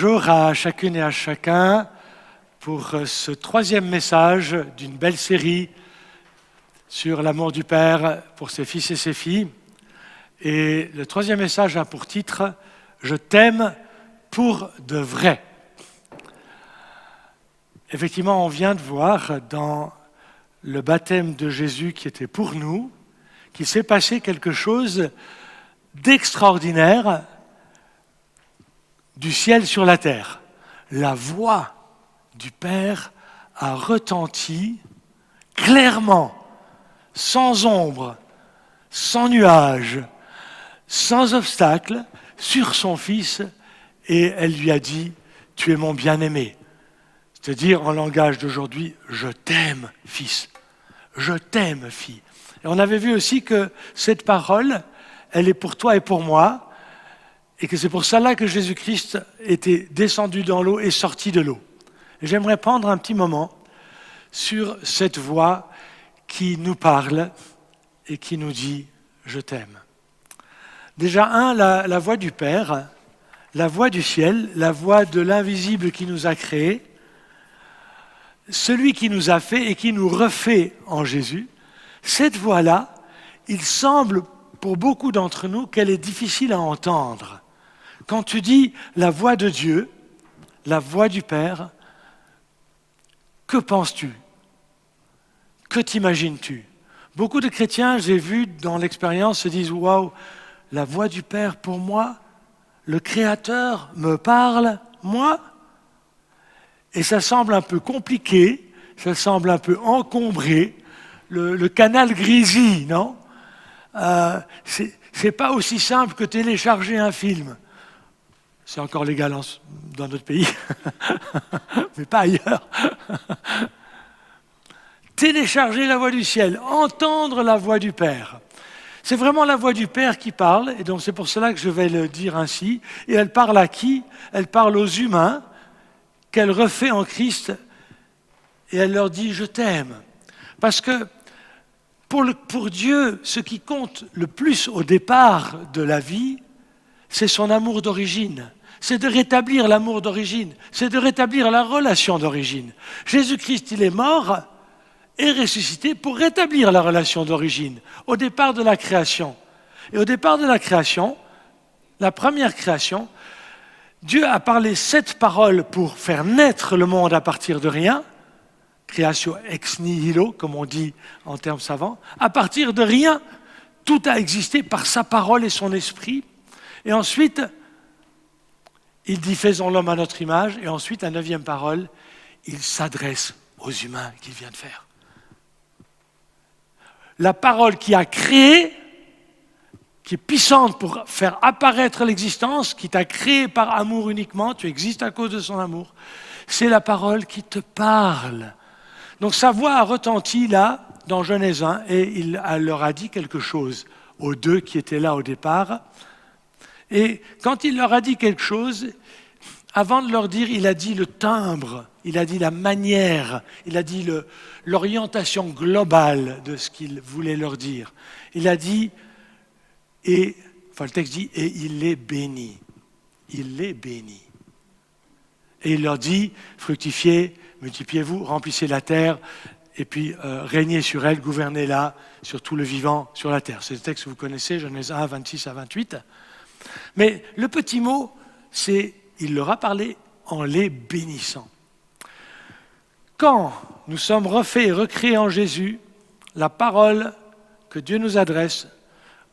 Bonjour à chacune et à chacun pour ce troisième message d'une belle série sur l'amour du Père pour ses fils et ses filles. Et le troisième message a pour titre « Je t'aime pour de vrai ». Effectivement, on vient de voir dans le baptême de Jésus qui était pour nous, qu'il s'est passé quelque chose d'extraordinaire du ciel sur la terre. La voix du Père a retenti clairement, sans ombre, sans nuage, sans obstacle, sur son Fils, et elle lui a dit « Tu es mon bien-aimé ». C'est-à-dire, en langage d'aujourd'hui, « Je t'aime, Fils ». « Je t'aime, fille ». Et on avait vu aussi que cette parole, elle est pour toi et pour moi, et que c'est pour cela que Jésus-Christ était descendu dans l'eau et sorti de l'eau. Et j'aimerais prendre un petit moment sur cette voix qui nous parle et qui nous dit « Je t'aime ». Déjà, la voix du Père, la voix du ciel, la voix de l'invisible qui nous a créés, celui qui nous a fait et qui nous refait en Jésus, cette voix-là, il semble pour beaucoup d'entre nous qu'elle est difficile à entendre. Quand tu dis la voix de Dieu, la voix du Père, que penses-tu? Que t'imagines-tu? Beaucoup de chrétiens, j'ai vu dans l'expérience, se disent « Waouh, la voix du Père pour moi, le Créateur me parle, moi ?» Et ça semble un peu compliqué, ça semble un peu encombré, le canal grésille, non? C'est pas aussi simple que télécharger un film. C'est encore légal dans notre pays, mais pas ailleurs. Télécharger la voix du ciel, entendre la voix du Père. C'est vraiment la voix du Père qui parle, et donc c'est pour cela que je vais le dire ainsi. Et elle parle à qui? Elle parle aux humains, qu'elle refait en Christ, et elle leur dit « Je t'aime ». Parce que pour Dieu, ce qui compte le plus au départ de la vie, c'est son amour d'origine. C'est de rétablir l'amour d'origine. C'est de rétablir la relation d'origine. Jésus-Christ, il est mort et ressuscité pour rétablir la relation d'origine, au départ de la création. Et au départ de la création, la première création, Dieu a parlé 7 paroles pour faire naître le monde à partir de rien, créatio ex nihilo, comme on dit en termes savants. À partir de rien, tout a existé par sa parole et son esprit. Et ensuite, il dit « faisons l'homme à notre image ». Et ensuite, la 9e parole, il s'adresse aux humains qu'il vient de faire. La parole qui a créé, qui est puissante pour faire apparaître l'existence, qui t'a créé par amour uniquement, tu existes à cause de son amour, c'est la parole qui te parle. Donc sa voix a retenti là, dans Genèse 1, et elle leur a dit quelque chose aux 2 qui étaient là au départ. Et quand il leur a dit quelque chose, avant de leur dire, il a dit le timbre, il a dit la manière, il a dit l'orientation globale de ce qu'il voulait leur dire. Il a dit... le texte dit « et il est béni ». Il est béni. Et il leur dit « fructifiez, multipliez-vous, remplissez la terre, et puis régnez sur elle, gouvernez-la, sur tout le vivant sur la terre ». C'est le texte que vous connaissez, Genèse 1, 26 à 28. Mais le petit mot, c'est « il leur a parlé en les bénissant ». Quand nous sommes refaits et recréés en Jésus, la parole que Dieu nous adresse,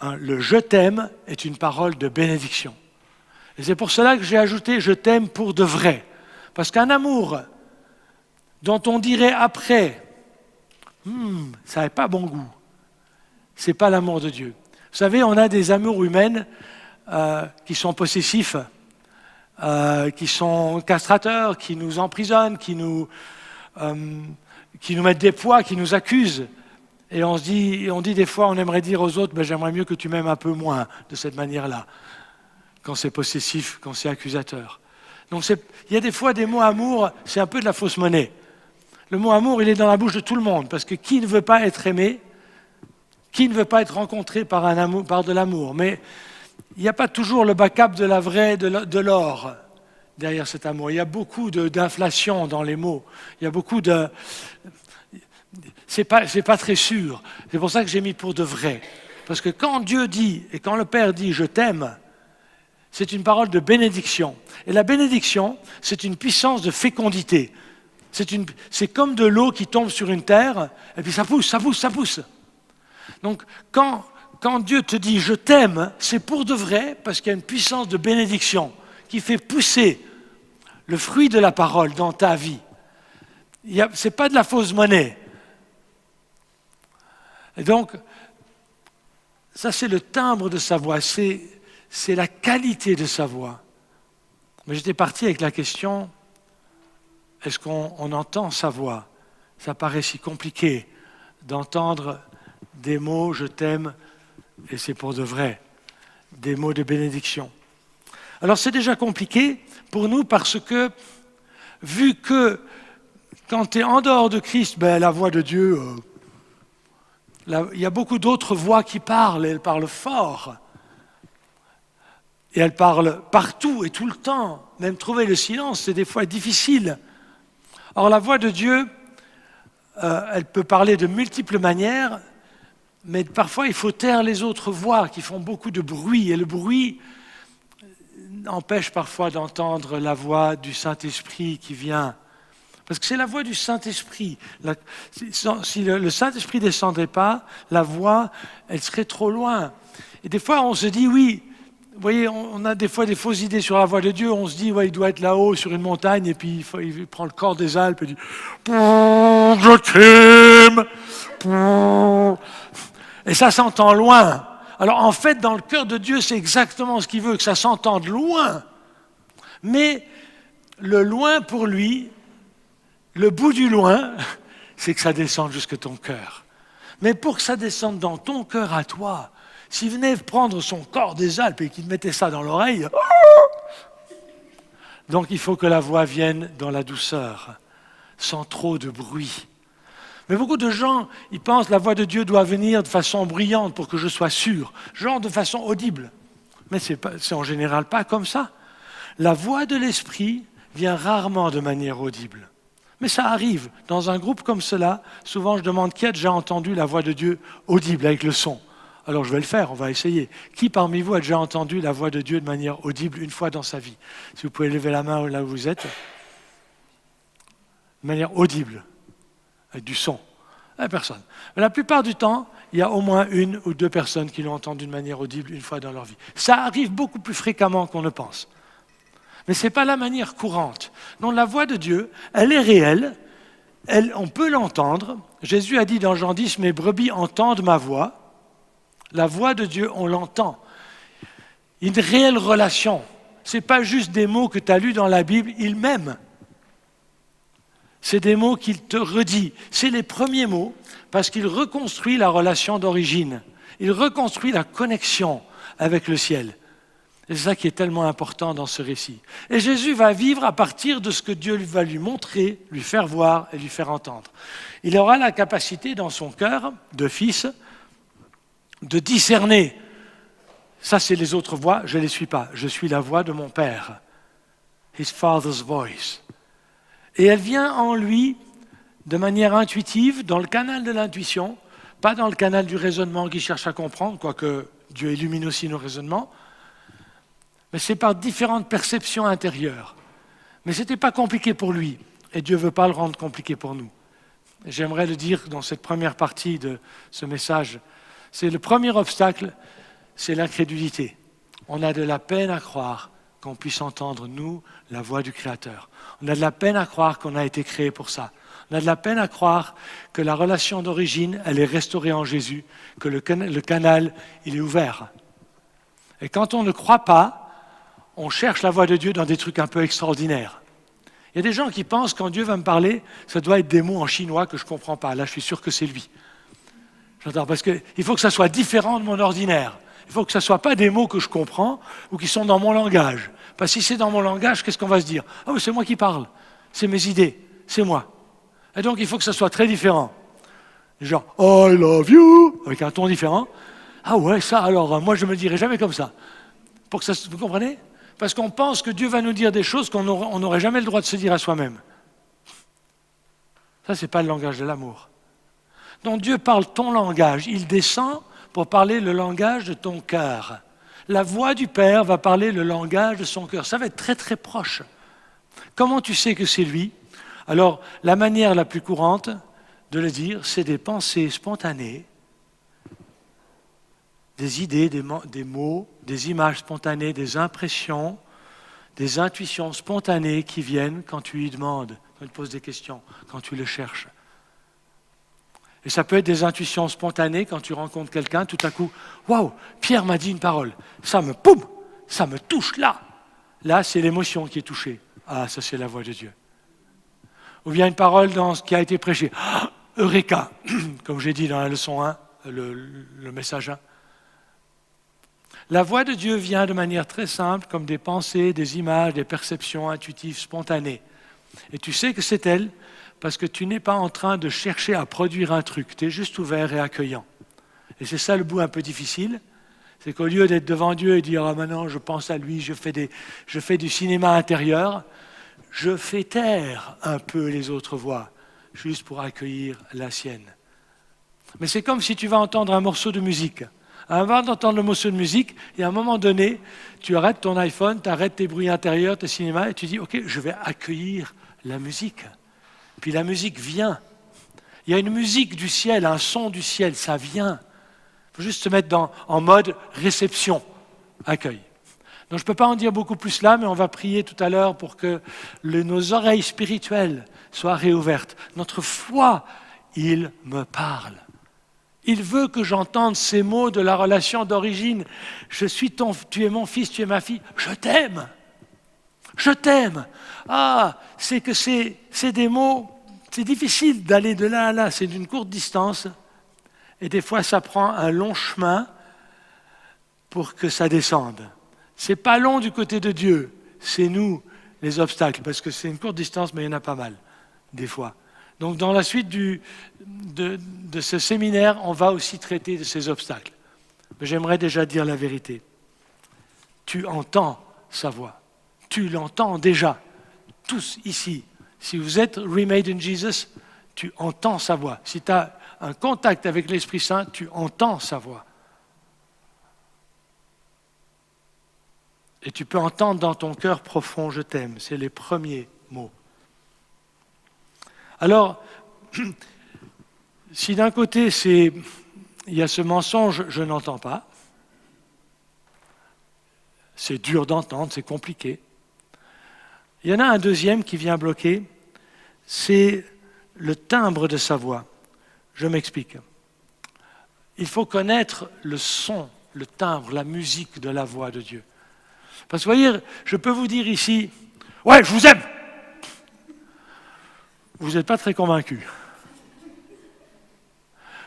le « je t'aime » est une parole de bénédiction. Et c'est pour cela que j'ai ajouté « je t'aime pour de vrai ». Parce qu'un amour dont on dirait après « ça n'a pas bon goût », ce n'est pas l'amour de Dieu. Vous savez, on a des amours humaines qui sont possessifs, qui sont castrateurs, qui nous emprisonnent, qui nous mettent des poids, qui nous accusent. Et on dit des fois, on aimerait dire aux autres, j'aimerais mieux que tu m'aimes un peu moins de cette manière-là, quand c'est possessif, quand c'est accusateur. Donc il y a des fois des mots amour, c'est un peu de la fausse monnaie. Le mot amour, il est dans la bouche de tout le monde, parce que qui ne veut pas être aimé, qui ne veut pas être rencontré par de l'amour? Mais il n'y a pas toujours le backup de la vraie, de l'or. derrière cet amour. Il y a beaucoup d'inflation dans les mots. Il y a beaucoup de... C'est pas très sûr. C'est pour ça que j'ai mis pour de vrai. Parce que quand Dieu dit, et quand le Père dit « je t'aime », c'est une parole de bénédiction. Et la bénédiction, c'est une puissance de fécondité. C'est comme de l'eau qui tombe sur une terre, et puis ça pousse, ça pousse, ça pousse. Donc, quand Dieu te dit « je t'aime », c'est pour de vrai, parce qu'il y a une puissance de bénédiction qui fait pousser le fruit de la parole dans ta vie. Ce n'est pas de la fausse monnaie. Et donc, ça c'est le timbre de sa voix, c'est la qualité de sa voix. Mais j'étais parti avec la question, est-ce qu'on entend sa voix? Ça paraît si compliqué d'entendre des mots « je t'aime » et c'est pour de vrai, des mots de bénédiction. Alors c'est déjà compliqué pour nous parce que, vu que quand tu es en dehors de Christ, la voix de Dieu, il y a beaucoup d'autres voix qui parlent, et elles parlent fort. Et elles parlent partout et tout le temps. Même trouver le silence, c'est des fois difficile. Or la voix de Dieu, elle peut parler de multiples manières, mais parfois il faut taire les autres voix qui font beaucoup de bruit. Et le bruit empêche parfois d'entendre la voix du Saint-Esprit qui vient. Parce que c'est la voix du Saint-Esprit. Si le Saint-Esprit ne descendrait pas, la voix, elle serait trop loin. Et des fois, on se dit, oui, vous voyez, on a des fois des fausses idées sur la voix de Dieu. On se dit, ouais, il doit être là-haut sur une montagne, et puis il prend le corps des Alpes et dit, je t'aime. Et ça s'entend loin. Alors en fait, dans le cœur de Dieu, c'est exactement ce qu'il veut, que ça s'entende loin. Mais le loin pour lui, le bout du loin, c'est que ça descende jusque ton cœur. Mais pour que ça descende dans ton cœur à toi, s'il venait prendre son corps des Alpes et qu'il mettait ça dans l'oreille, donc il faut que la voix vienne dans la douceur, sans trop de bruit. Mais beaucoup de gens, ils pensent que la voix de Dieu doit venir de façon bruyante pour que je sois sûr, genre de façon audible. Mais c'est en général pas comme ça. La voix de l'Esprit vient rarement de manière audible. Mais ça arrive. Dans un groupe comme cela, souvent je demande qui a déjà entendu la voix de Dieu audible avec le son. Alors je vais le faire, on va essayer. Qui parmi vous a déjà entendu la voix de Dieu de manière audible une fois dans sa vie? Si vous pouvez lever la main là où vous êtes. De manière audible, avec du son. Personne. Mais la plupart du temps, il y a au moins une ou deux personnes qui l'ont entendu de manière audible une fois dans leur vie. Ça arrive beaucoup plus fréquemment qu'on ne pense. Mais ce n'est pas la manière courante. Non, la voix de Dieu, elle est réelle, on peut l'entendre. Jésus a dit dans Jean 10, « Mes brebis entendent ma voix ». La voix de Dieu, on l'entend. Une réelle relation. Ce n'est pas juste des mots que tu as lus dans la Bible, il m'aime. C'est des mots qu'il te redit. C'est les premiers mots parce qu'il reconstruit la relation d'origine. Il reconstruit la connexion avec le ciel. Et c'est ça qui est tellement important dans ce récit. Et Jésus va vivre à partir de ce que Dieu va lui montrer, lui faire voir et lui faire entendre. Il aura la capacité dans son cœur de fils de discerner. Ça, c'est les autres voix, je ne les suis pas. Je suis la voix de mon Père. His Father's voice. Et elle vient en lui de manière intuitive, dans le canal de l'intuition, pas dans le canal du raisonnement qui cherche à comprendre, quoique Dieu illumine aussi nos raisonnements, mais c'est par différentes perceptions intérieures. Mais ce n'était pas compliqué pour lui, et Dieu ne veut pas le rendre compliqué pour nous. J'aimerais le dire dans cette première partie de ce message. C'est le premier obstacle, c'est l'incrédulité. On a de la peine à croire qu'on puisse entendre, nous, la voix du Créateur. On a de la peine à croire qu'on a été créé pour ça. On a de la peine à croire que la relation d'origine, elle est restaurée en Jésus, que le canal, il est ouvert. Et quand on ne croit pas, on cherche la voix de Dieu dans des trucs un peu extraordinaires. Il y a des gens qui pensent que quand Dieu va me parler, ça doit être des mots en chinois que je ne comprends pas. Là, je suis sûr que c'est lui. J'entends, parce qu'il faut que ça soit différent de mon ordinaire. Il faut que ce ne soit pas des mots que je comprends ou qui sont dans mon langage. Parce que si c'est dans mon langage, qu'est-ce qu'on va se dire? Ah oui, c'est moi qui parle, c'est mes idées, c'est moi. Et donc il faut que ce soit très différent. Genre, I love you, avec un ton différent. Ah ouais, ça alors, moi je ne me le dirai jamais comme ça. Pour que ça, vous comprenez? Parce qu'on pense que Dieu va nous dire des choses qu'on n'aurait jamais le droit de se dire à soi-même. Ça, ce n'est pas le langage de l'amour. Donc Dieu parle ton langage. Il descend pour parler le langage de ton cœur. La voix du Père va parler le langage de son cœur. Ça va être très très proche. Comment tu sais que c'est lui? Alors, la manière la plus courante de le dire, c'est des pensées spontanées, des idées, des mots, des images spontanées, des impressions, des intuitions spontanées qui viennent quand tu lui demandes, quand tu poses des questions, quand tu le cherches. Et ça peut être des intuitions spontanées quand tu rencontres quelqu'un, tout à coup, waouh, Pierre m'a dit une parole, ça me touche là. Là, c'est l'émotion qui est touchée. Ah, ça c'est la voix de Dieu. Ou bien une parole dans ce qui a été prêché. Ah, Eureka, comme j'ai dit dans la leçon 1, le message 1. La voix de Dieu vient de manière très simple, comme des pensées, des images, des perceptions intuitives, spontanées. Et tu sais que c'est elle parce que tu n'es pas en train de chercher à produire un truc, tu es juste ouvert et accueillant. Et c'est ça le bout un peu difficile, c'est qu'au lieu d'être devant Dieu et dire « Ah maintenant je pense à lui, je fais du cinéma intérieur », je fais taire un peu les autres voix, juste pour accueillir la sienne. Mais c'est comme si tu vas entendre un morceau de musique. Avant d'entendre le morceau de musique, et à un moment donné, tu arrêtes ton iPhone, tu arrêtes tes bruits intérieurs, tes cinémas, et tu dis « Ok, je vais accueillir la musique ». Puis la musique vient. Il y a une musique du ciel, un son du ciel, ça vient. Il faut juste se mettre en mode réception, accueil. Donc je ne peux pas en dire beaucoup plus là, mais on va prier tout à l'heure pour que nos oreilles spirituelles soient réouvertes. Notre foi, il me parle. Il veut que j'entende ces mots de la relation d'origine. Tu es mon fils, tu es ma fille, je t'aime. Je t'aime. Ah, c'est que c'est des mots, c'est difficile d'aller de là à là, c'est d'une courte distance. Et des fois, ça prend un long chemin pour que ça descende. C'est pas long du côté de Dieu, c'est nous les obstacles, parce que c'est une courte distance, mais il y en a pas mal, des fois. Donc dans la suite de ce séminaire, on va aussi traiter de ces obstacles. Mais j'aimerais déjà dire la vérité. Tu entends sa voix. Tu l'entends déjà. Tous ici. Si vous êtes Remade in Jesus, tu entends sa voix. Si tu as un contact avec l'Esprit Saint, tu entends sa voix. Et tu peux entendre dans ton cœur profond, je t'aime. C'est les premiers mots. Alors, si d'un côté, il y a ce mensonge, je n'entends pas, c'est dur d'entendre, c'est compliqué. Il y en a un deuxième qui vient bloquer, c'est le timbre de sa voix. Je m'explique. Il faut connaître le son, le timbre, la musique de la voix de Dieu. Parce que vous voyez, je peux vous dire ici, « Ouais, je vous aime !» Vous n'êtes pas très convaincu.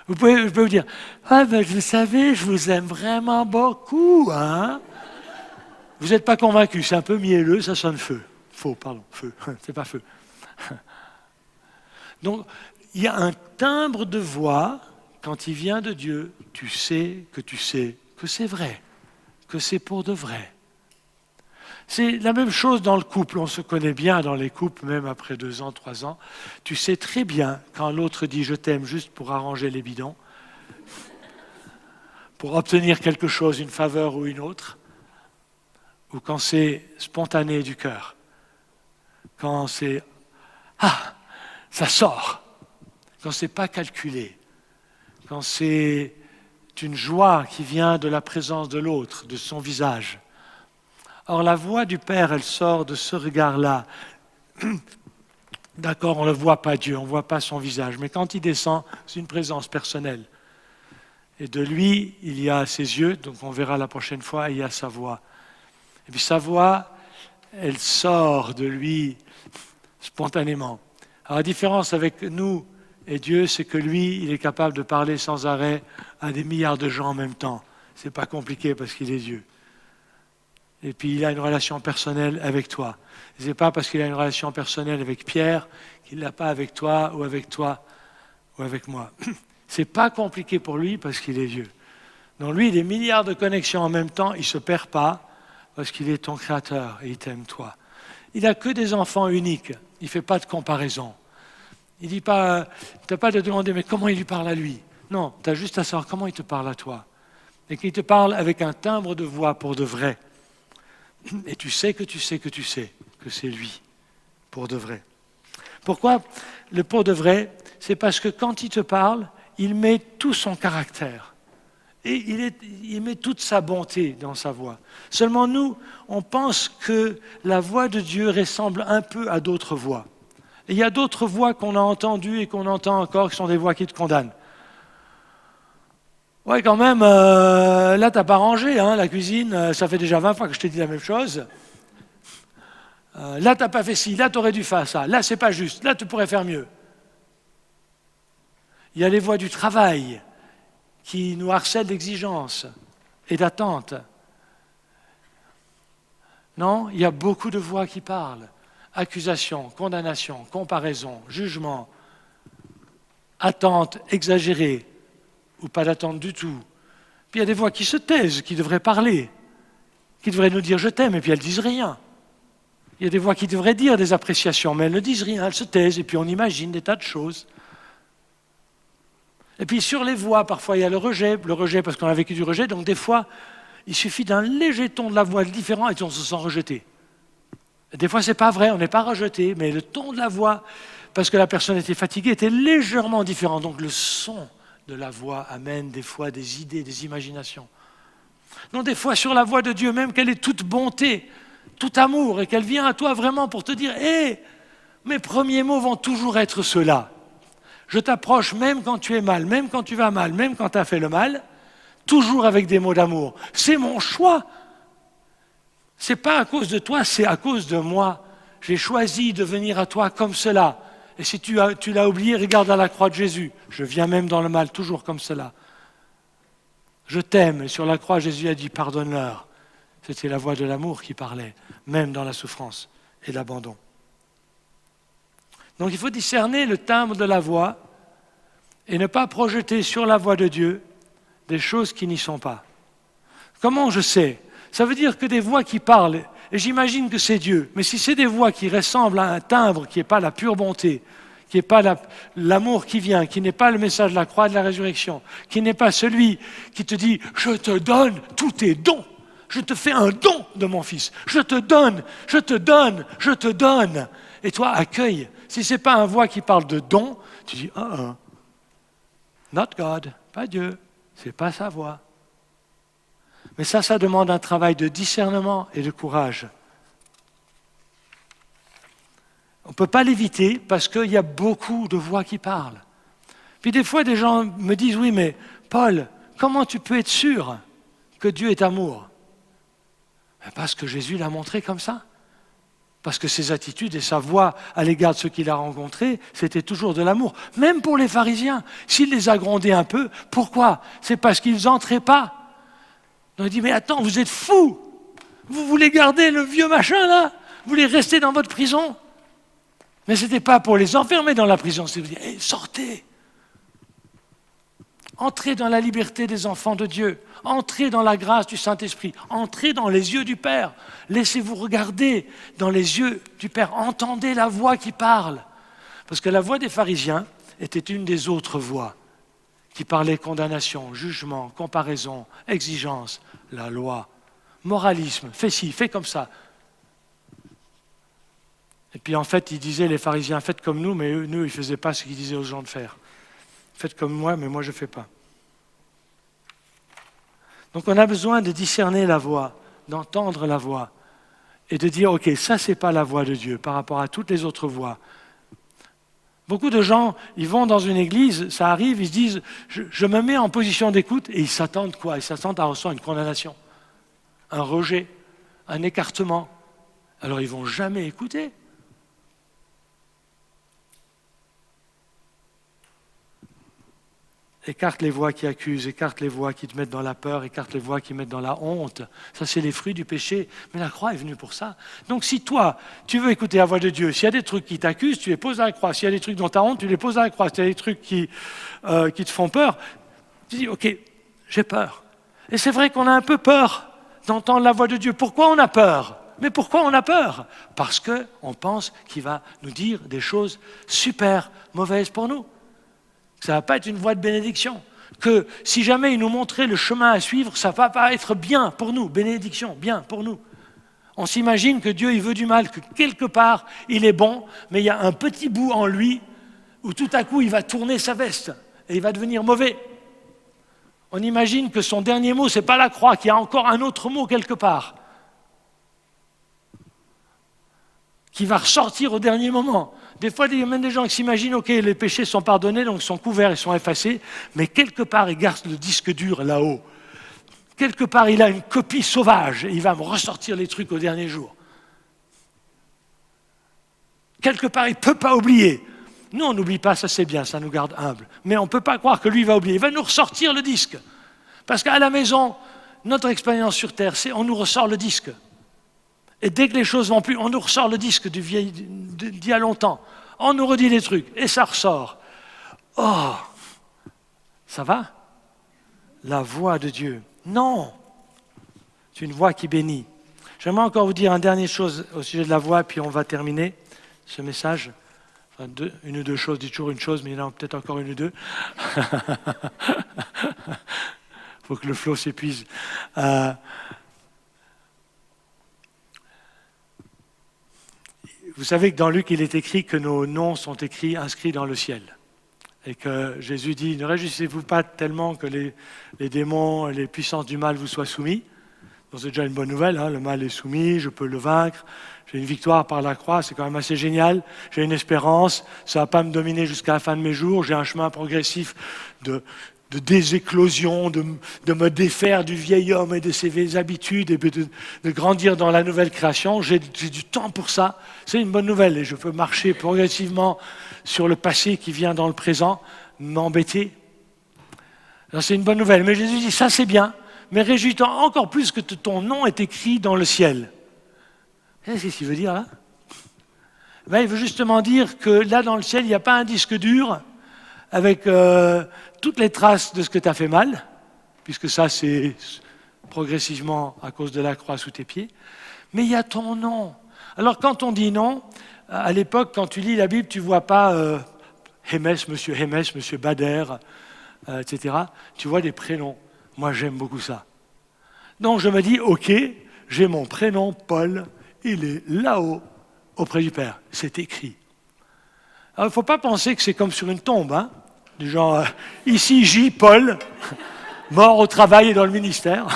Je peux vous dire, « Ah ben, vous savez, je vous aime vraiment beaucoup, hein ?» Vous n'êtes pas convaincu, c'est un peu mielleux, ça sonne feu. Faux, pardon, feu, c'est pas feu. Donc, il y a un timbre de voix, quand il vient de Dieu, tu sais que c'est vrai, que c'est pour de vrai. C'est la même chose dans le couple, on se connaît bien dans les couples, même après 2 ans, 3 ans. Tu sais très bien quand l'autre dit « je t'aime » juste pour arranger les bidons, pour obtenir quelque chose, une faveur ou une autre, ou quand c'est spontané du cœur, quand c'est « ah, ça sort », quand c'est pas calculé, quand c'est une joie qui vient de la présence de l'autre, de son visage. Or, la voix du Père, elle sort de ce regard-là. D'accord, on ne le voit pas Dieu, on ne voit pas son visage, mais quand il descend, c'est une présence personnelle. Et de lui, il y a ses yeux, donc on verra la prochaine fois, il y a sa voix. Et puis sa voix, elle sort de lui spontanément. Alors la différence avec nous et Dieu, c'est que lui, il est capable de parler sans arrêt à des milliards de gens en même temps. Ce n'est pas compliqué parce qu'il est Dieu. Et puis il a une relation personnelle avec toi. Ce n'est pas parce qu'il a une relation personnelle avec Pierre qu'il ne l'a pas avec toi ou avec moi. Ce n'est pas compliqué pour lui parce qu'il est Dieu. Donc lui, des milliards de connexions en même temps, il ne se perd pas parce qu'il est ton créateur et il t'aime toi. Il n'a que des enfants uniques, il ne fait pas de comparaison. Il dit pas, tu n'as pas de demander, mais comment il lui parle à lui? Non, tu as juste à savoir comment il te parle à toi. Et qu'il te parle avec un timbre de voix pour de vrai. Et tu sais que c'est lui, pour de vrai. Pourquoi le pour de vrai? C'est parce que quand il te parle, il met tout son caractère. Et il met toute sa bonté dans sa voix. Seulement nous, on pense que la voix de Dieu ressemble un peu à d'autres voix. Et il y a d'autres voix qu'on a entendues et qu'on entend encore qui sont des voix qui te condamnent. Ouais, quand même, là, t'as pas rangé, hein, la cuisine, ça fait déjà 20 fois que je t'ai dit la même chose. Là, t'as pas fait ci, là, t'aurais dû faire ça, là, c'est pas juste, là, tu pourrais faire mieux. Il y a les voix du travail qui nous harcèlent d'exigences et d'attentes. Non, il y a beaucoup de voix qui parlent. Accusation, condamnation, comparaison, jugement, attente exagérée, ou pas d'attente du tout. Puis il y a des voix qui se taisent, qui devraient parler, qui devraient nous dire « je t'aime » et puis elles ne disent rien. Il y a des voix qui devraient dire des appréciations, mais elles ne disent rien, elles se taisent et puis on imagine des tas de choses. Et puis sur les voix, parfois il y a le rejet parce qu'on a vécu du rejet, donc des fois il suffit d'un léger ton de la voix différent et on se sent rejeté. Et des fois c'est pas vrai, on n'est pas rejeté, mais le ton de la voix, parce que la personne était fatiguée, était légèrement différent, donc le son de la voix amène des fois des idées, des imaginations. Non, des fois sur la voix de Dieu, même qu'elle est toute bonté, tout amour, et qu'elle vient à toi vraiment pour te dire « Hé, mes premiers mots vont toujours être ceux-là. Je t'approche même quand tu es mal, même quand tu vas mal, même quand tu as fait le mal, toujours avec des mots d'amour. C'est mon choix. C'est pas à cause de toi, c'est à cause de moi. J'ai choisi de venir à toi comme cela. Et si tu l'as oublié, regarde à la croix de Jésus. Je viens même dans le mal, toujours comme cela. Je t'aime. Et sur la croix, Jésus a dit, pardonne-leur. C'était la voix de l'amour qui parlait, même dans la souffrance et l'abandon. Donc il faut discerner le timbre de la voix et ne pas projeter sur la voix de Dieu des choses qui n'y sont pas. Comment je sais? Ça veut dire que des voix qui parlent, et j'imagine que c'est Dieu, mais si c'est des voix qui ressemblent à un timbre qui n'est pas la pure bonté, qui n'est pas l'amour qui vient, qui n'est pas le message de la croix et de la résurrection, qui n'est pas celui qui te dit « je te donne tous tes dons, je te fais un don de mon fils, je te donne, je te donne, je te donne ». Et toi, accueille. Si ce n'est pas une voix qui parle de don, tu dis « not God, pas Dieu, ce n'est pas sa voix ». Mais ça demande un travail de discernement et de courage. On ne peut pas l'éviter parce qu'il y a beaucoup de voix qui parlent. Puis des fois, des gens me disent « Oui, mais Paul, comment tu peux être sûr que Dieu est amour ?» Parce que Jésus l'a montré comme ça. Parce que ses attitudes et sa voix à l'égard de ceux qu'il a rencontrés, c'était toujours de l'amour. Même pour les pharisiens, s'il les a grondés un peu, pourquoi? C'est parce qu'ils n'entraient pas. Donc il dit, mais attends, vous êtes fous! Vous voulez garder le vieux machin là? Vous voulez rester dans votre prison? Mais ce n'était pas pour les enfermer dans la prison, c'est pour dire, hey, sortez! Entrez dans la liberté des enfants de Dieu. Entrez dans la grâce du Saint-Esprit. Entrez dans les yeux du Père. Laissez-vous regarder dans les yeux du Père. Entendez la voix qui parle. Parce que la voix des pharisiens était une des autres voix qui parlait condamnation, jugement, comparaison, exigence, la loi, moralisme, fais ci, fais comme ça. Et puis en fait, ils disaient, les pharisiens, faites comme nous, mais eux, ils ne faisaient pas ce qu'ils disaient aux gens de faire. Faites comme moi, mais moi je ne fais pas. Donc on a besoin de discerner la voix, d'entendre la voix, et de dire, ok, ça c'est pas la voix de Dieu par rapport à toutes les autres voix. Beaucoup de gens, ils vont dans une église, ça arrive, ils se disent, je me mets en position d'écoute, et ils s'attendent quoi? Ils s'attendent à recevoir une condamnation, un rejet, un écartement. Alors ils ne vont jamais écouter. Écarte les voix qui accusent, écarte les voix qui te mettent dans la peur, écarte les voix qui mettent dans la honte. Ça, c'est les fruits du péché. Mais la croix est venue pour ça. Donc si toi, tu veux écouter la voix de Dieu, s'il y a des trucs qui t'accusent, tu les poses à la croix. S'il y a des trucs dont tu as honte, tu les poses à la croix. S'il y a des trucs qui te font peur, tu dis, ok, j'ai peur. Et c'est vrai qu'on a un peu peur d'entendre la voix de Dieu. Pourquoi on a peur? Mais pourquoi on a peur? Parce qu'on pense qu'il va nous dire des choses super mauvaises pour nous. Ça ne va pas être une voie de bénédiction. Que si jamais il nous montrait le chemin à suivre, ça ne va pas être bien pour nous. Bénédiction, bien pour nous. On s'imagine que Dieu, il veut du mal, que quelque part, il est bon, mais il y a un petit bout en lui où tout à coup, il va tourner sa veste et il va devenir mauvais. On imagine que son dernier mot, ce n'est pas la croix, qu'il y a encore un autre mot quelque part, qui va ressortir au dernier moment. Des fois, il y a même des gens qui s'imaginent, ok, les péchés sont pardonnés, donc ils sont couverts, ils sont effacés, mais quelque part, il garde le disque dur là-haut. Quelque part, il a une copie sauvage, et il va me ressortir les trucs au dernier jour. Quelque part, il ne peut pas oublier. Nous, on n'oublie pas, ça c'est bien, ça nous garde humbles. Mais on ne peut pas croire que lui va oublier. Il va nous ressortir le disque. Parce qu'à la maison, notre expérience sur Terre, c'est on nous ressort le disque. Et dès que les choses vont plus, on nous ressort le disque d'il y a longtemps. On nous redit des trucs, et ça ressort. Oh, ça va? La voix de Dieu. Non, c'est une voix qui bénit. J'aimerais encore vous dire une dernière chose au sujet de la voix, puis on va terminer ce message. Enfin, une ou deux choses, dit toujours une chose, mais il y en a peut-être encore une ou deux. Il faut que le flot s'épuise. Vous savez que dans Luc, il est écrit que nos noms sont inscrits dans le ciel. Et que Jésus dit, ne réjouissez-vous pas tellement que les démons et les puissances du mal vous soient soumis. Donc c'est déjà une bonne nouvelle, hein, le mal est soumis, je peux le vaincre, j'ai une victoire par la croix, c'est quand même assez génial, j'ai une espérance, ça ne va pas me dominer jusqu'à la fin de mes jours, j'ai un chemin progressif de déséclosion, de me défaire du vieil homme et de ses vieilles habitudes et de grandir dans la nouvelle création. J'ai du temps pour ça, c'est une bonne nouvelle et je peux marcher progressivement sur le passé qui vient dans le présent, m'embêter. Alors c'est une bonne nouvelle, mais Jésus dit ça c'est bien, mais réjouis-toi encore plus que ton nom est écrit dans le ciel. Qu'est-ce qu'il veut dire là? Il veut justement dire que là dans le ciel, il n'y a pas un disque dur avec toutes les traces de ce que tu as fait mal, puisque ça c'est progressivement à cause de la croix sous tes pieds, mais il y a ton nom. Alors quand on dit nom, à l'époque, quand tu lis la Bible, tu ne vois pas Hémès, monsieur Bader, etc. Tu vois des prénoms. Moi, j'aime beaucoup ça. Donc je me dis, ok, j'ai mon prénom, Paul, il est là-haut, auprès du Père. C'est écrit. Alors il ne faut pas penser que c'est comme sur une tombe, hein, du genre, ici J. Paul, mort au travail et dans le ministère.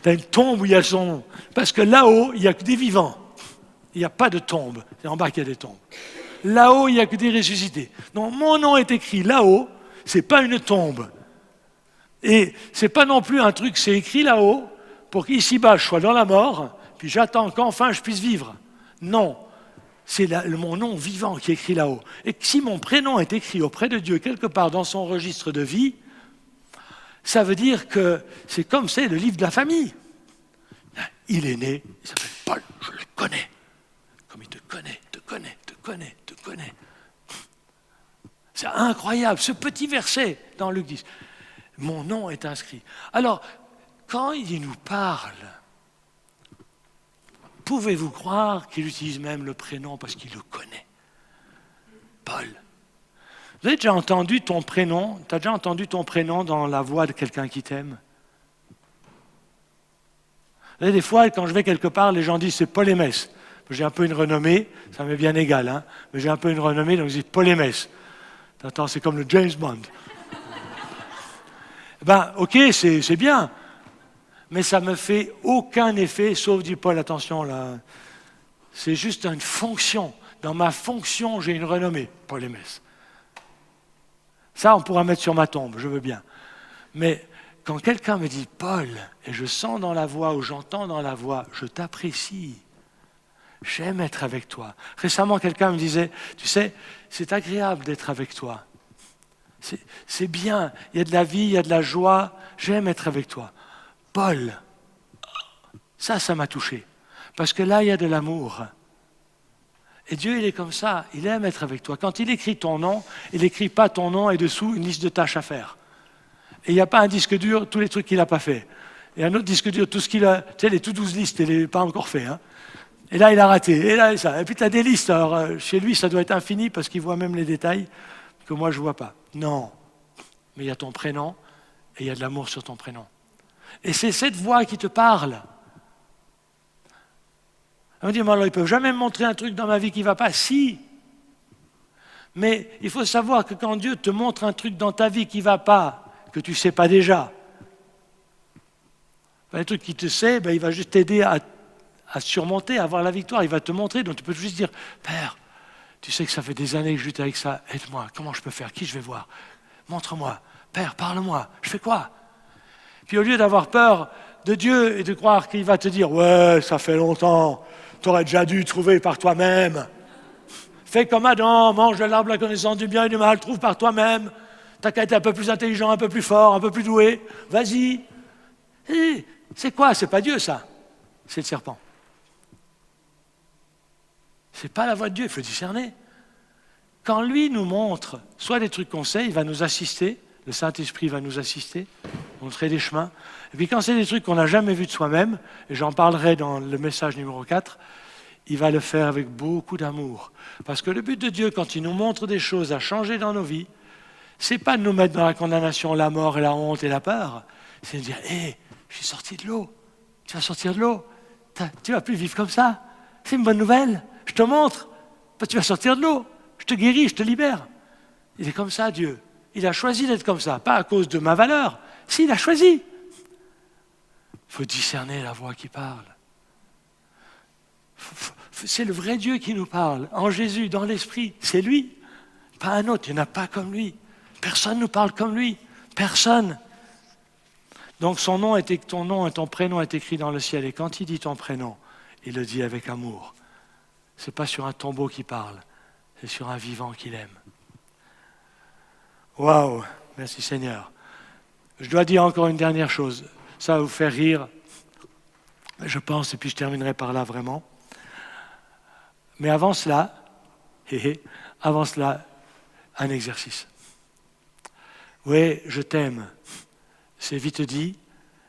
Tu as une tombe où il y a son nom. Parce que là-haut, il n'y a que des vivants. Il n'y a pas de tombe. C'est en bas qu'il y a des tombes. Là-haut, il n'y a que des ressuscités. Donc mon nom est écrit là-haut, ce n'est pas une tombe. Et ce n'est pas non plus un truc, c'est écrit là-haut, pour qu'ici-bas, je sois dans la mort, puis j'attends qu'enfin je puisse vivre. Non, c'est mon nom vivant qui est écrit là-haut. Et si mon prénom est écrit auprès de Dieu, quelque part dans son registre de vie, ça veut dire que c'est comme c'est le livre de la famille. Il est né, il s'appelle Paul, je le connais. Comme il te connaît. C'est incroyable, ce petit verset dans Luc 10. Mon nom est inscrit. Alors, quand il nous parle, pouvez-vous croire qu'il utilise même le prénom parce qu'il le connaît? Paul. Vous avez déjà entendu ton prénom? Tu as déjà entendu ton prénom dans la voix de quelqu'un qui t'aime? Vous savez, des fois, quand je vais quelque part, les gens disent c'est Paul Hémès. J'ai un peu une renommée, ça m'est bien égal, hein, mais j'ai un peu une renommée, donc je dis Paul Hémès. Attends, c'est comme le James Bond. Ok, c'est bien, mais ça ne me fait aucun effet, sauf du Paul, attention là. C'est juste une fonction. Dans ma fonction, j'ai une renommée, Paul Hémès. Ça, on pourra mettre sur ma tombe, je veux bien. Mais quand quelqu'un me dit Paul, et je sens dans la voix ou j'entends dans la voix, je t'apprécie, j'aime être avec toi. Récemment, quelqu'un me disait, tu sais, c'est agréable d'être avec toi. C'est bien, il y a de la vie, il y a de la joie, j'aime être avec toi. Paul, ça m'a touché. Parce que là, il y a de l'amour. Et Dieu, il est comme ça, il aime être avec toi. Quand il écrit ton nom, il n'écrit pas ton nom et dessous une liste de tâches à faire. Et il n'y a pas un disque dur, tous les trucs qu'il n'a pas fait. Et un autre disque dur, tout ce qu'il a, tu sais, les tout 12 listes, il n'est pas encore fait. Hein. Et là, il a raté. Et là, et ça. Et puis, tu as des listes. Alors, chez lui, ça doit être infini parce qu'il voit même les détails que moi, je ne vois pas. Non. Mais il y a ton prénom et il y a de l'amour sur ton prénom. Et c'est cette voix qui te parle. On dit, alors, ils ne peuvent jamais me montrer un truc dans ma vie qui ne va pas. Si. Mais il faut savoir que quand Dieu te montre un truc dans ta vie qui ne va pas, que tu ne sais pas déjà, ben, les trucs qu'il te sait, ben, il va juste t'aider à surmonter, à avoir la victoire. Il va te montrer. Donc tu peux juste dire, Père, tu sais que ça fait des années que je lutte avec ça. Aide-moi. Comment je peux faire? Qui je vais voir? Montre-moi. Père, parle-moi. Je fais quoi? Puis au lieu d'avoir peur de Dieu et de croire qu'il va te dire, ouais, ça fait longtemps, tu aurais déjà dû trouver par toi-même. Fais comme Adam, mange de l'arbre de la connaissance du bien et du mal, trouve par toi-même. T'as qu'à être un peu plus intelligent, un peu plus fort, un peu plus doué. Vas-y. Et c'est quoi? C'est pas Dieu, ça. C'est le serpent. C'est pas la voix de Dieu, il faut le discerner. Quand lui nous montre soit des trucs qu'on sait, il va nous assister, le Saint-Esprit va nous assister, montrer des chemins. Et puis quand c'est des trucs qu'on n'a jamais vus de soi-même, et j'en parlerai dans le message numéro 4, il va le faire avec beaucoup d'amour. Parce que le but de Dieu, quand il nous montre des choses à changer dans nos vies, c'est pas de nous mettre dans la condamnation, la mort et la honte et la peur, c'est de dire, hé, je suis sorti de l'eau, tu vas sortir de l'eau, tu vas plus vivre comme ça, c'est une bonne nouvelle, je te montre, tu vas sortir de l'eau, je te guéris, je te libère. Il est comme ça, Dieu. Il a choisi d'être comme ça, pas à cause de ma valeur, si, il a choisi. Il faut discerner la voix qui parle. C'est le vrai Dieu qui nous parle, en Jésus, dans l'Esprit, c'est lui, pas un autre, il n'y en a pas comme lui. Personne ne nous parle comme lui, personne. Donc ton nom et ton prénom est écrit dans le ciel, et quand il dit ton prénom, il le dit avec amour. Ce n'est pas sur un tombeau qu'il parle, c'est sur un vivant qu'il aime. Waouh, merci Seigneur. Je dois dire encore une dernière chose, ça va vous faire rire, je pense, et puis je terminerai par là vraiment. Mais avant cela, un exercice. Oui, je t'aime. C'est vite dit,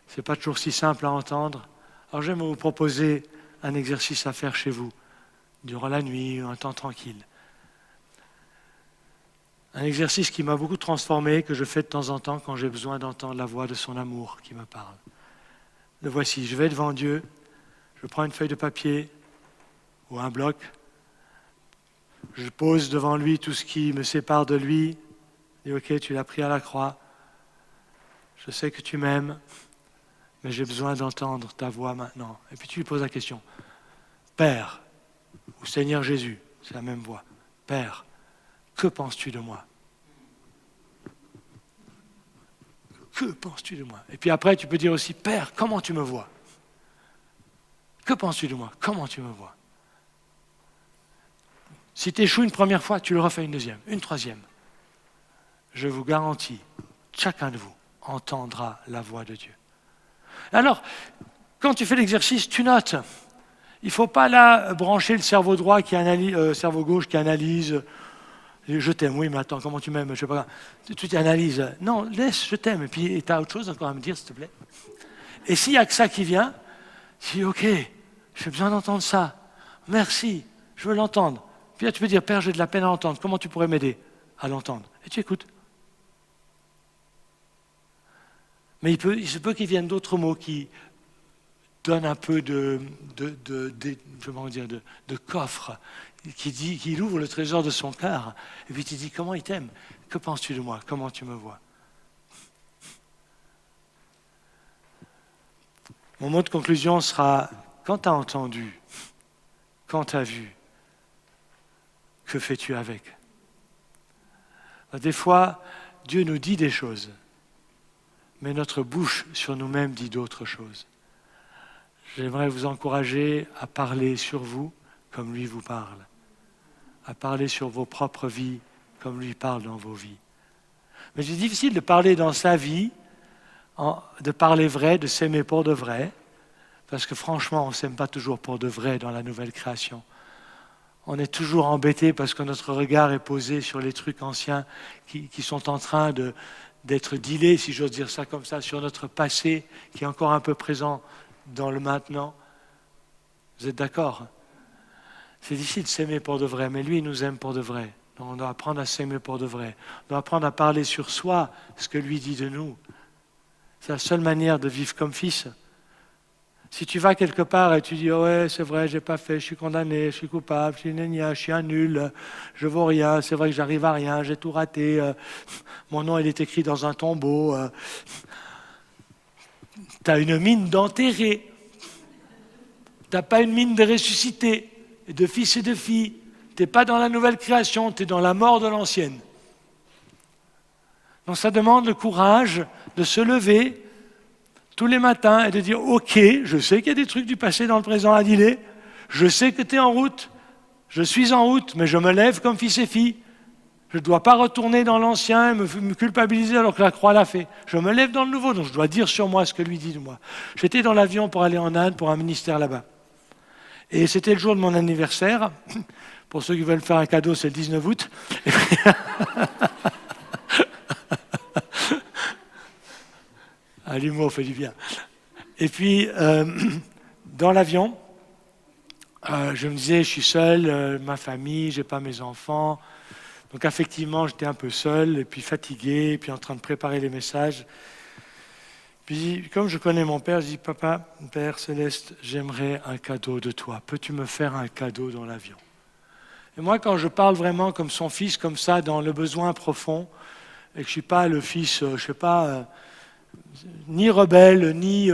c'est pas toujours si simple à entendre. Alors j'aimerais vous proposer un exercice à faire chez vous, durant la nuit, un temps tranquille. Un exercice qui m'a beaucoup transformé, que je fais de temps en temps quand j'ai besoin d'entendre la voix de son amour qui me parle. Le voici, je vais devant Dieu, je prends une feuille de papier ou un bloc, je pose devant lui tout ce qui me sépare de lui, je dis ok, tu l'as pris à la croix, je sais que tu m'aimes, mais j'ai besoin d'entendre ta voix maintenant. Et puis tu lui poses la question, Père, ou Seigneur Jésus, c'est la même voix, Père, que penses-tu de moi? Que penses-tu de moi? Et puis après, tu peux dire aussi, Père, comment tu me vois? Que penses-tu de moi? Comment tu me vois? Si tu échoues une première fois, tu le refais une deuxième, une troisième. Je vous garantis, chacun de vous entendra la voix de Dieu. Alors, quand tu fais l'exercice, tu notes. Il ne faut pas là brancher le cerveau droit qui analyse, cerveau gauche qui analyse. Je t'aime, oui, mais attends, comment tu m'aimes? Je sais pas. Tu analyses. Non, laisse, je t'aime. Et puis, tu as autre chose encore à me dire, s'il te plaît. Et s'il n'y a que ça qui vient, tu dis, ok, j'ai besoin d'entendre ça. Merci, je veux l'entendre. Puis là, tu peux dire, Père, j'ai de la peine à l'entendre. Comment tu pourrais m'aider à l'entendre? Et tu écoutes. Mais il se peut qu'il vienne d'autres mots qui donnent un peu de coffre, qu'il ouvre le trésor de son cœur. Et puis tu dis, comment il t'aime? Que penses-tu de moi? Comment tu me vois? Mon mot de conclusion sera, quand tu as entendu, quand tu as vu, que fais-tu avec? Des fois, Dieu nous dit des choses, mais notre bouche sur nous-mêmes dit d'autres choses. J'aimerais vous encourager à parler sur vous comme lui vous parle, à parler sur vos propres vies comme lui parle dans vos vies. Mais c'est difficile de parler dans sa vie, de parler vrai, de s'aimer pour de vrai, parce que franchement, on ne s'aime pas toujours pour de vrai dans la nouvelle création. On est toujours embêté parce que notre regard est posé sur les trucs anciens qui sont en train de d'être dealé, si j'ose dire ça comme ça, sur notre passé qui est encore un peu présent dans le maintenant. Vous êtes d'accord? C'est difficile de s'aimer pour de vrai, mais lui, il nous aime pour de vrai. Donc on doit apprendre à s'aimer pour de vrai. On doit apprendre à parler sur soi, ce que lui dit de nous. C'est la seule manière de vivre comme fils. Si tu vas quelque part et tu dis oh ouais, c'est vrai, j'ai pas fait, je suis condamné, je suis coupable, je suis gna, je suis un nul, je vaux rien, c'est vrai que j'arrive à rien, j'ai tout raté, mon nom il est écrit dans un tombeau. T'as une mine d'enterré. T'as pas une mine de ressuscité, et de fils et de filles. T'es pas dans la nouvelle création, t'es dans la mort de l'ancienne. Donc ça demande le courage de se lever tous les matins et de dire « Ok, je sais qu'il y a des trucs du passé dans le présent à dealer, je sais que tu es en route, je suis en route, mais je me lève comme fils et fille. Je ne dois pas retourner dans l'ancien et me culpabiliser alors que la croix l'a fait. Je me lève dans le nouveau, donc je dois dire sur moi ce que lui dit de moi. » J'étais dans l'avion pour aller en Inde, pour un ministère là-bas. Et c'était le jour de mon anniversaire. Pour ceux qui veulent faire un cadeau, c'est le 19 août. Ah, l'humour fait du bien. Et puis, dans l'avion, je me disais, je suis seul, ma famille, je n'ai pas mes enfants. Donc, effectivement, j'étais un peu seul, et puis fatigué, et puis en train de préparer les messages. Puis, comme je connais mon père, je dis, Papa, Père Céleste, j'aimerais un cadeau de toi. Peux-tu me faire un cadeau dans l'avion? Et moi, quand je parle vraiment comme son fils, comme ça, dans le besoin profond, et que je ne suis pas le fils, je ne sais pas... ni rebelle, ni...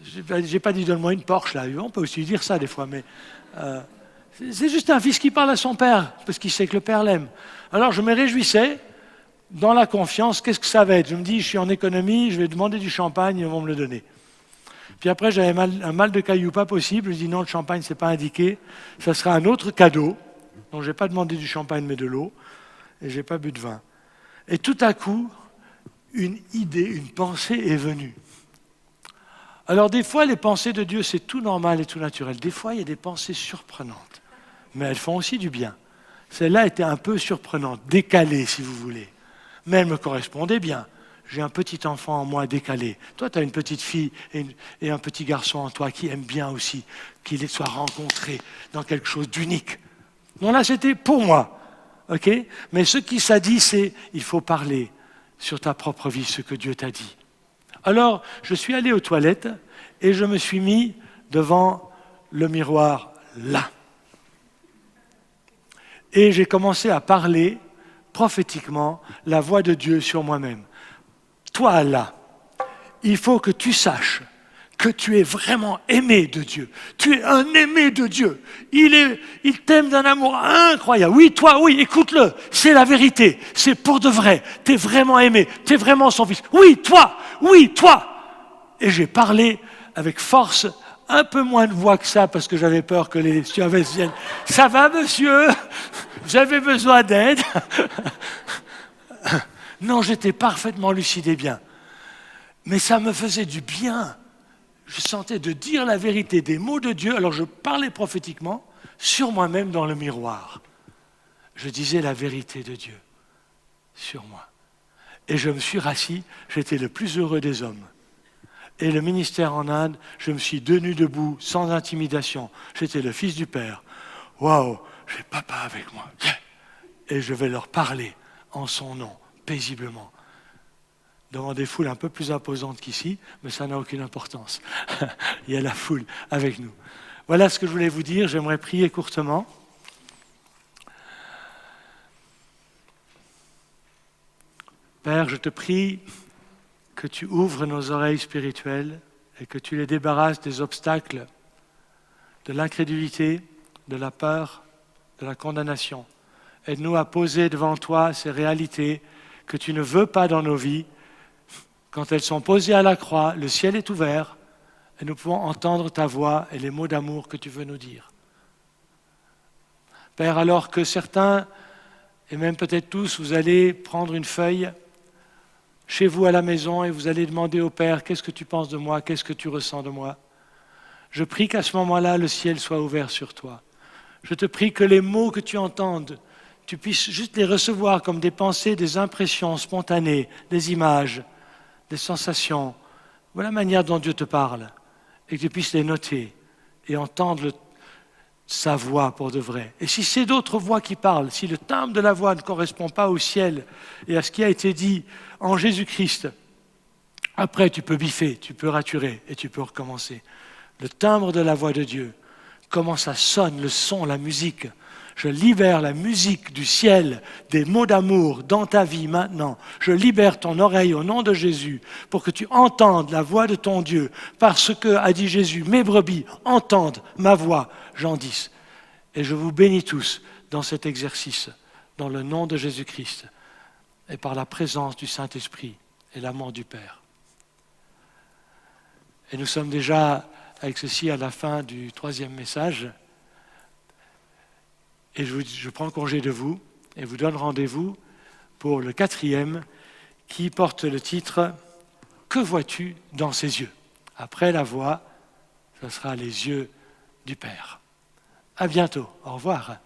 j'ai pas dit donne-moi une Porsche, là. On peut aussi dire ça des fois, mais... c'est juste un fils qui parle à son père, parce qu'il sait que le père l'aime. Alors je me réjouissais, dans la confiance, qu'est-ce que ça va être? Je me dis, je suis en économie, je vais demander du champagne, ils vont me le donner. Puis après, j'avais un mal de cailloux pas possible, je dis non, le champagne, c'est pas indiqué, ça sera un autre cadeau. Donc je n'ai pas demandé du champagne, mais de l'eau, et je n'ai pas bu de vin. Et tout à coup, une idée, une pensée est venue. Alors des fois, les pensées de Dieu, c'est tout normal et tout naturel. Des fois, il y a des pensées surprenantes, mais elles font aussi du bien. Celle-là était un peu surprenante, décalée si vous voulez, mais elle me correspondait bien. J'ai un petit enfant en moi décalé. Toi, tu as une petite fille et un petit garçon en toi qui aime bien aussi qu'il soit rencontré dans quelque chose d'unique. Donc là, c'était pour moi. Ok? Mais ce qui s'est dit, c'est il faut parler sur ta propre vie ce que Dieu t'a dit. Alors, je suis allé aux toilettes et je me suis mis devant le miroir là. Et j'ai commencé à parler prophétiquement la voix de Dieu sur moi-même. Toi là, il faut que tu saches que tu es vraiment aimé de Dieu. Tu es un aimé de Dieu. Il t'aime d'un amour incroyable. Oui, toi, oui, écoute-le. C'est la vérité. C'est pour de vrai. Tu es vraiment aimé. Tu es vraiment son fils. Oui, toi. Oui, toi. Et j'ai parlé avec force, un peu moins de voix que ça, parce que j'avais peur que les stewardesses viennent. Ça va, monsieur? Vous avez besoin d'aide? Non, j'étais parfaitement lucide et bien. Mais ça me faisait du bien. Je sentais de dire la vérité des mots de Dieu, alors je parlais prophétiquement sur moi-même dans le miroir. Je disais la vérité de Dieu sur moi. Et je me suis rassis, j'étais le plus heureux des hommes. Et le ministère en Inde, je me suis tenu debout, sans intimidation. J'étais le fils du Père. Waouh, j'ai papa avec moi. Et je vais leur parler en son nom, paisiblement. Devant des foules un peu plus imposantes qu'ici, mais ça n'a aucune importance. Il y a la foule avec nous. Voilà ce que je voulais vous dire. J'aimerais prier courtement. Père, je te prie que tu ouvres nos oreilles spirituelles et que tu les débarrasses des obstacles, de l'incrédulité, de la peur, de la condamnation. Aide-nous à poser devant toi ces réalités que tu ne veux pas dans nos vies. Quand elles sont posées à la croix, le ciel est ouvert et nous pouvons entendre ta voix et les mots d'amour que tu veux nous dire. Père, alors que certains, et même peut-être tous, vous allez prendre une feuille chez vous à la maison et vous allez demander au Père, qu'est-ce que tu penses de moi, qu'est-ce que tu ressens de moi? Je prie qu'à ce moment-là, le ciel soit ouvert sur toi. Je te prie que les mots que tu entendes tu puisses juste les recevoir comme des pensées, des impressions spontanées, des images, des sensations. Voilà la manière dont Dieu te parle. Et que tu puisses les noter et entendre sa voix pour de vrai. Et si c'est d'autres voix qui parlent, si le timbre de la voix ne correspond pas au ciel et à ce qui a été dit en Jésus-Christ, après tu peux biffer, tu peux raturer et tu peux recommencer. Le timbre de la voix de Dieu, comment ça sonne, le son, la musique. Je libère la musique du ciel, des mots d'amour dans ta vie maintenant. Je libère ton oreille au nom de Jésus pour que tu entendes la voix de ton Dieu. Parce que, a dit Jésus, mes brebis entendent ma voix, Jean 10. Et je vous bénis tous dans cet exercice, dans le nom de Jésus-Christ et par la présence du Saint-Esprit et l'amour du Père. Et nous sommes déjà avec ceci à la fin du 3e message. Et je prends congé de vous et vous donne rendez-vous pour le 4e qui porte le titre « Que vois-tu dans ses yeux ?» Après la voix, ce sera les yeux du Père. À bientôt. Au revoir.